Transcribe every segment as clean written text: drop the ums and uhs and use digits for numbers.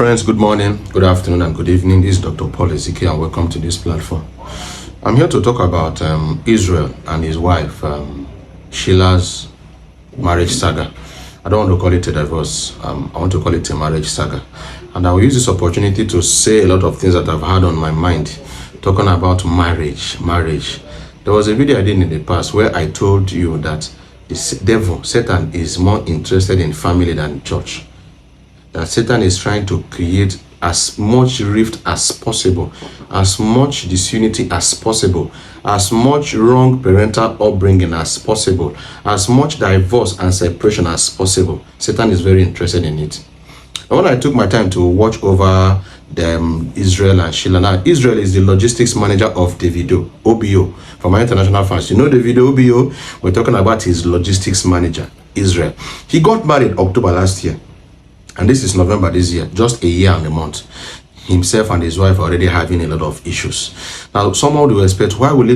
friends, good morning, good afternoon, and good evening. This is Dr. Paul Ezike, and welcome to this platform. I'm here to talk about Israel and his wife, Sheila's marriage saga. I don't want to call it a divorce. I want to call it a marriage saga. And I will use this opportunity to say a lot of things that I've had on my mind, talking about marriage. There was a video I did in the past where I told you that the devil, Satan, is more interested in family than church. That Satan is trying to create as much rift as possible, as much disunity as possible, as much wrong parental upbringing as possible, as much divorce and separation as possible. Satan is very interested in it. And when I took my time to watch over them, Israel and Sheila. Now, Israel is the logistics manager of Davido, OBO. For my international fans, you know Davido, OBO? We're talking about his logistics manager, Israel. He got married October last year. And this is November this year, just a year and a month. Himself and his wife are already having a lot of issues. Now, someone will expect, why will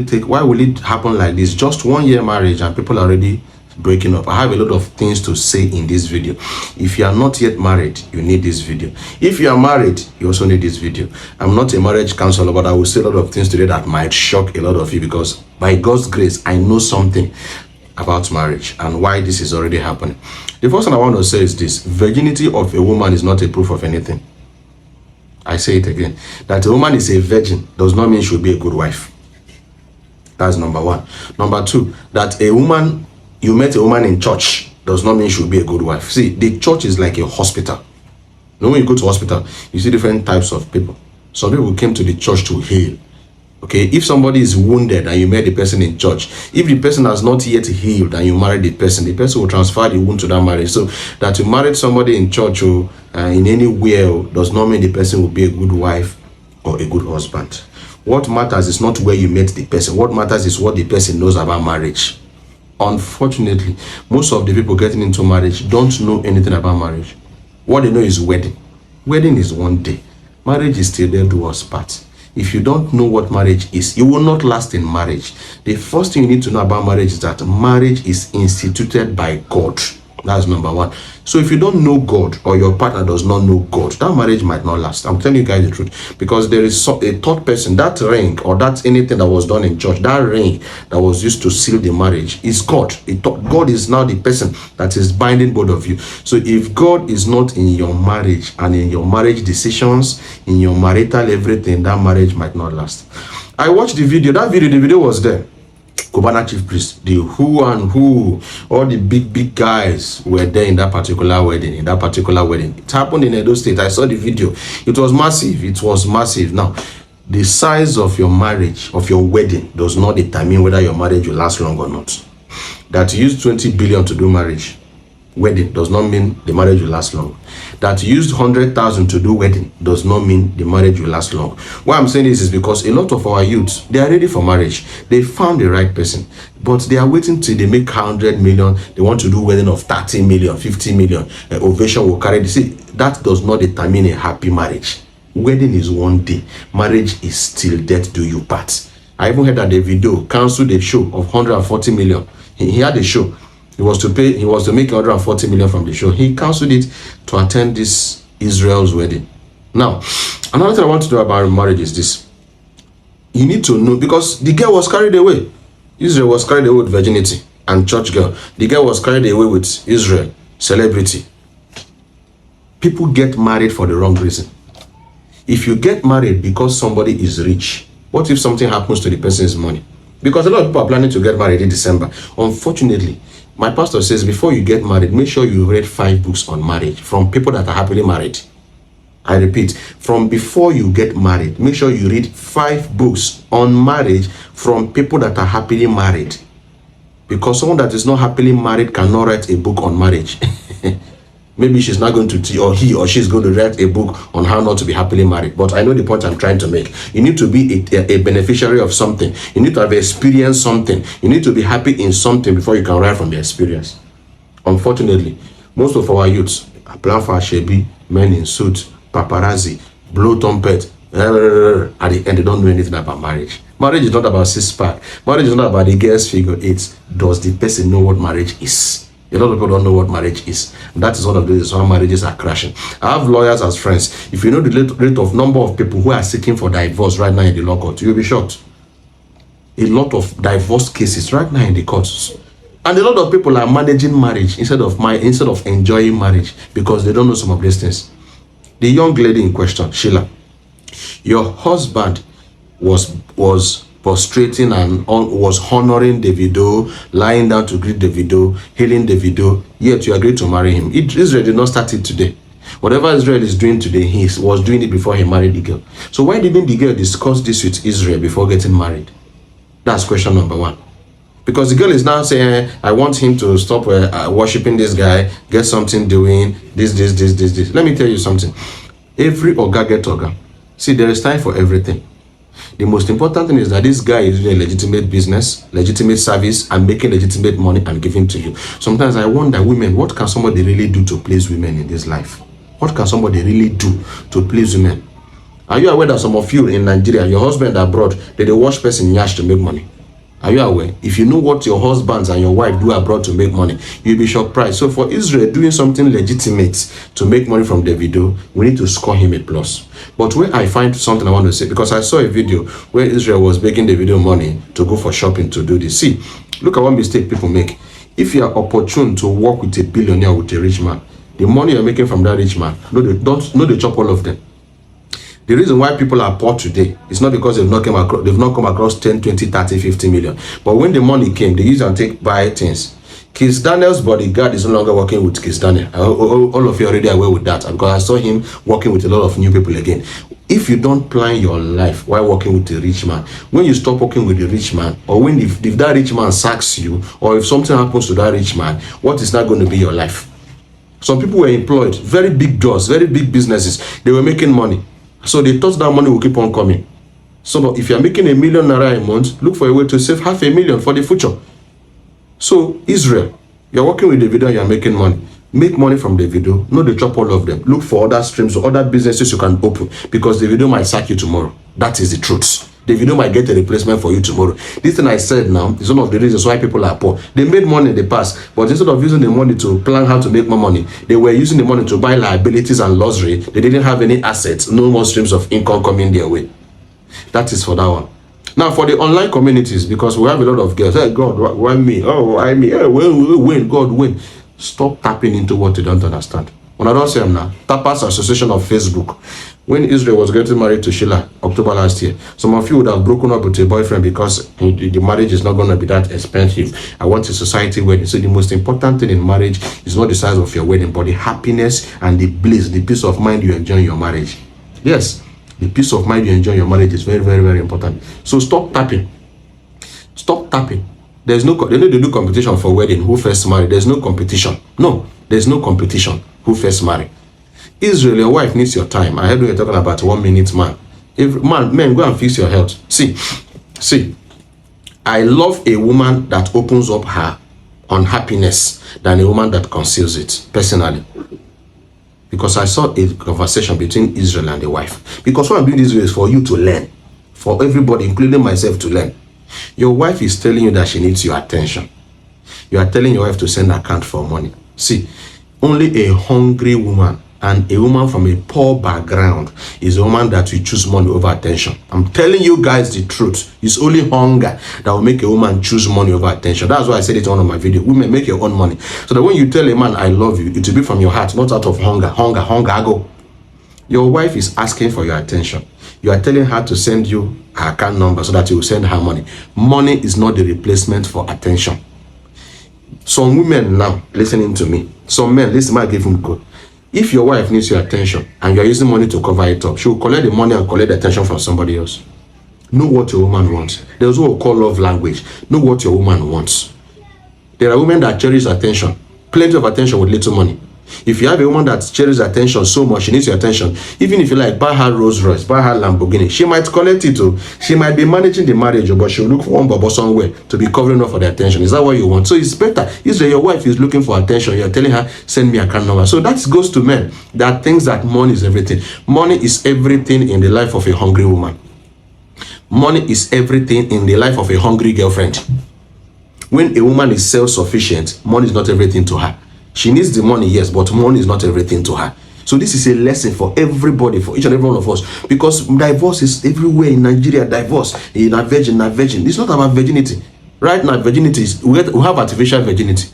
it happen like this? Just 1 year marriage and people are already breaking up. I have a lot of things to say in this video. If you are not yet married, you need this video. If you are married, you also need this video. I'm not a marriage counselor, but I will say a lot of things today that might shock a lot of you, because by God's grace, I know something about marriage and why this is already happening. The first thing I want to say is this: virginity of a woman is not a proof of anything. I say it again. That a woman is a virgin does not mean she'll be a good wife. That's number one. Number two, that you met a woman in church does not mean she'll be a good wife. See, the church is like a hospital. You know, when you go to hospital, you see different types of people. Some people came to the church to heal. Okay, if somebody is wounded and you met the person in church, if the person has not yet healed and you married the person will transfer the wound to that marriage. So that you married somebody in church or in any way does not mean the person will be a good wife or a good husband. What matters is not where you met the person. What matters is what the person knows about marriage. Unfortunately, most of the people getting into marriage don't know anything about marriage. What they know is wedding. Wedding is one day. Marriage is still there to us part. If you don't know what marriage is, you will not last in marriage. The first thing you need to know about marriage is that marriage is instituted by God. That's number one. So if you don't know God, or your partner does not know God, that marriage might not last. I'm telling you guys the truth, because there is a third person. That ring, or that anything that was done in church, that ring that was used to seal the marriage, is God. God is now the person that is binding both of you. So if God is not in your marriage and in your marriage decisions, in your marital everything, that marriage might not last. I watched the video. The video was there. Cubana chief priest, the who and who, all the big guys were there in that particular wedding. It happened in Edo State. I saw the video. It was massive. Now, the size of your marriage, of your wedding, does not determine whether your marriage will last long or not. That you use 20 billion to do wedding does not mean the marriage will last long. That you used 100,000 to do wedding does not mean the marriage will last long. Why I'm saying this is because a lot of our youths, they are ready for marriage. They found the right person, but they are waiting till they make 100 million. They want to do wedding of 30 million, 50 million. Ovation will carry this. See, that does not determine a happy marriage. Wedding is one day. Marriage is still death do you part. I even heard that Davido canceled a show of 140 million. He had a show. He was to make 140 million from the show. He cancelled it to attend this Israel's wedding. Now, another thing I want to know about marriage is this. You need to know, because the girl was carried away. Israel was carried away with virginity and church girl. The girl was carried away with Israel, celebrity. People get married for the wrong reason. If you get married because somebody is rich, what if something happens to the person's money? Because a lot of people are planning to get married in December. Unfortunately, my pastor says before you get married, make sure you read 5 books on marriage from people that are happily married. I repeat, from before you get married, make sure you read 5 books on marriage from people that are happily married. Because someone that is not happily married cannot write a book on marriage. Maybe she's not going to, or he or she's going to write a book on how not to be happily married. But I know the point I'm trying to make. You need to be a beneficiary of something. You need to have experienced something. You need to be happy in something before you can write from the experience. Unfortunately, most of our youths apply for Shebi, men in suits, paparazzi, blow trumpet. At the end, they don't know anything about marriage. Marriage is not about six-pack. Marriage is not about the girl's figure 8. Does the person know what marriage is? A lot of people don't know what marriage is. That is one of the reasons why marriages are crashing. I have lawyers as friends. If you know the rate of number of people who are seeking for divorce right now in the law court, you'll be shocked. A lot of divorce cases right now in the courts. And a lot of people are managing marriage instead of enjoying marriage because they don't know some of these things. The young lady in question, Sheila, your husband was prostrating and was honoring Davido, lying down to greet Davido, hailing Davido, yet you agreed to marry him. Israel did not start it today. Whatever Israel is doing today, he was doing it before he married the girl. So why didn't the girl discuss this with Israel before getting married? That's question number one. Because the girl is now saying, I want him to stop worshiping this guy, get something doing, this. Let me tell you something. Every oga get oga. See, there is time for everything. The most important thing is that this guy is doing a legitimate business, legitimate service, and making legitimate money and giving to you. Sometimes I wonder, women, what can somebody really do to please women in this life? What can somebody really do to please women? Are you aware that some of you in Nigeria, your husband abroad, they wash person yash to make money? Are you aware? If you know what your husbands and your wife do abroad to make money, you'll be surprised. So for Israel doing something legitimate to make money from Davido, we need to score him a plus. But where I find something I want to say, because I saw a video where Israel was begging Davido money to go for shopping to do this. See, look at one mistake people make. If you are opportune to work with a billionaire, with a rich man, the money you're making from that rich man, no, they chop all of them. The reason why people are poor today is not because they've not come across 10, 20, 30, 50 million. But when the money came, they used and buy things. Kiss Daniel's bodyguard is no longer working with Kiss Daniel. All of you are already aware with that because I saw him working with a lot of new people again. If you don't plan your life while working with a rich man, when you stop working with the rich man, or when if that rich man sacks you, or if something happens to that rich man, what is not going to be your life? Some people were employed, very big jobs, very big businesses. They were making money. So they thought that money will keep on coming. So if you're making ₦1 million a month, look for a way to save $500,000 for the future. So Israel, you're working with Davido and you're making money. Make money from Davido. No, they chop all of them. Look for other streams or other businesses you can open because Davido might sack you tomorrow. That is the truth. Davido might get a replacement for you tomorrow. This thing I said now is one of the reasons why people are poor. They made money in the past, but instead of using the money to plan how to make more money, they were using the money to buy liabilities and luxury. They didn't have any assets, no more streams of income coming their way. That is for that one. Now for the online communities, because we have a lot of girls, hey God, why me? Oh, I me? Hey, win, God win. Stop tapping into what you don't understand. When I don't say them now, Tapas Association of Facebook. When Israel was getting married to Sheila, October last year, some of you would have broken up with your boyfriend because the marriage is not going to be that expensive. I want a society wedding. So the most important thing in marriage is not the size of your wedding, but the happiness and the bliss, the peace of mind you enjoy in your marriage. Yes, the peace of mind you enjoy in your marriage is very, very, very important. So stop tapping. Stop tapping. There's no, they need to do competition for wedding. Who first married? There's no competition. No, there's no competition. Who first married? Israel, your wife needs your time. I heard we were talking about 1 minute man. Men, go and fix your health. See, I love a woman that opens up her unhappiness than a woman that conceals it, personally. Because I saw a conversation between Israel and the wife. Because what I'm doing this way is for you to learn. For everybody, including myself, to learn. Your wife is telling you that she needs your attention. You are telling your wife to send account for money. See, only a hungry woman and a woman from a poor background is a woman that will choose money over attention. I'm telling you guys the truth. It's only hunger that will make a woman choose money over attention. That's why I said it in one of my videos. Women, make your own money. So that when you tell a man, I love you, it will be from your heart, not out of hunger. I go. Your wife is asking for your attention. You are telling her to send you her account number so that you will send her money. Money is not the replacement for attention. Some women now listening to me, some men, listen, I give them good. If your wife needs your attention and you are using money to cover it up, she will collect the money and collect the attention from somebody else. Know what your woman wants. There's what we call love language. Know what your woman wants. There are women that cherish attention, plenty of attention with little money. If you have a woman that cherishes attention so much, she needs your attention. Even if you like, buy her Rolls Royce, buy her Lamborghini, she might collect it too. She might be managing the marriage, but she'll look for one bubble somewhere to be covering up for the attention. Is that what you want? So it's better. Israel, your wife is looking for attention. You're telling her, send me a account number. So that goes to men. That thinks that money is everything. Money is everything in the life of a hungry woman. Money is everything in the life of a hungry girlfriend. When a woman is self-sufficient, money is not everything to her. She needs the money, yes, but money is not everything to her. So this is a lesson for everybody, for each and every one of us, because divorce is everywhere in Nigeria. Divorce, you're not virgin, not virgin. It's not about virginity. Right now, virginity is, we have artificial virginity.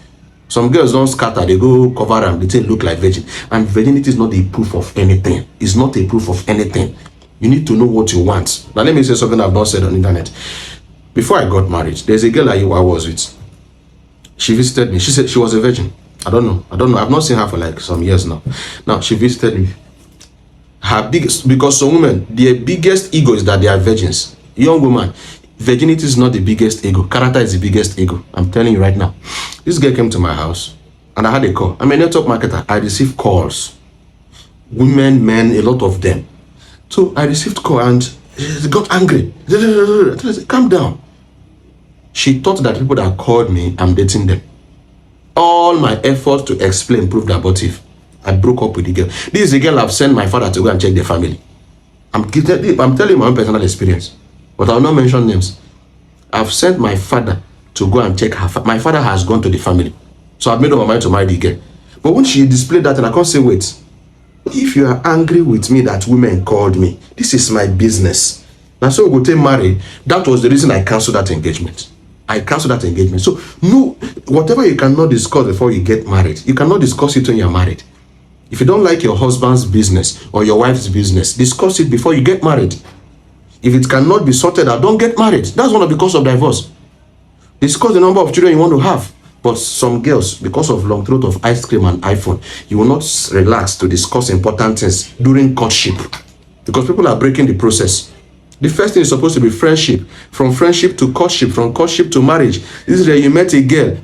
Some girls don't scatter, they go cover them, they look like virgin. And virginity is not a proof of anything. It's not a proof of anything. You need to know what you want. Now let me say something I've not said on the internet. Before I got married, there's a girl I was with. She visited me. She said she was a virgin. I don't know. I've not seen her for like some years now. Now she visited me. Her biggest, because some women, their biggest ego is that they are virgins. Young woman, virginity is not the biggest ego. Character is the biggest ego. I'm telling you right now. This girl came to my house and I had a call. I'm a network marketer. I received calls. Women, men, a lot of them. So I received call and she got angry. Calm down. She thought that people that called me, I'm dating them. All my efforts to explain proved abortive. I broke up with the girl. This is the girl I've sent my father to go and check the family. I'm telling my own personal experience, but I'll not mention names. I've sent my father to go and check her. My father has gone to the family. So I've made up my mind to marry the girl. But when she displayed that, and I can't say, wait, if you are angry with me that women called me, this is my business. Now, so we go take marry. That was the reason I canceled that engagement. I cancel that engagement. So, no, whatever you cannot discuss before you get married, you cannot discuss it when you're married. If you don't like your husband's business or your wife's business, discuss it before you get married. If it cannot be sorted out, don't get married. That's one of the causes of divorce. Discuss the number of children you want to have. But some girls, because of long throat of ice cream and iPhone, you will not relax to discuss important things during courtship. Because people are breaking the process. The first thing is supposed to be friendship. From friendship to courtship, from courtship to marriage. This is where you met a girl,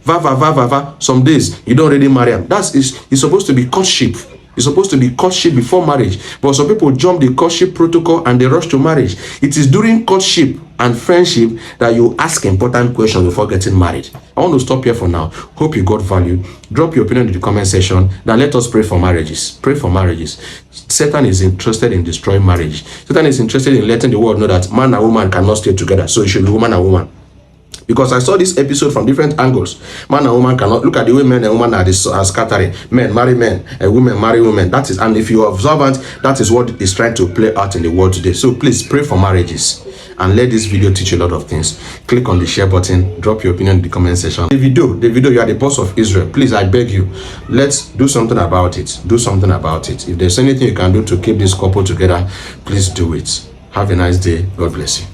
some days, you don't already marry her. It's supposed to be courtship. It's supposed to be courtship before marriage. But some people jump the courtship protocol and they rush to marriage. It is during courtship and friendship that you ask important questions before getting married. I want to stop here for now. Hope you got value. Drop your opinion in the comment section. Now let us pray for marriages. Pray for marriages. Satan is interested in destroying marriage. Satan is interested in letting the world know that man and woman cannot stay together. So it should be woman and woman. Because I saw this episode from different angles. Man and woman cannot. Look at the way men and women are scattering. Men marry men and women marry women. That is, and if you are observant, that is what is trying to play out in the world today. So please pray for marriages and let this video teach you a lot of things. Click on the share button. Drop your opinion in the comment section. Davido, you are the boss of Israel. Please, I beg you, let's do something about it. Do something about it. If there's anything you can do to keep this couple together, please do it. Have a nice day. God bless you.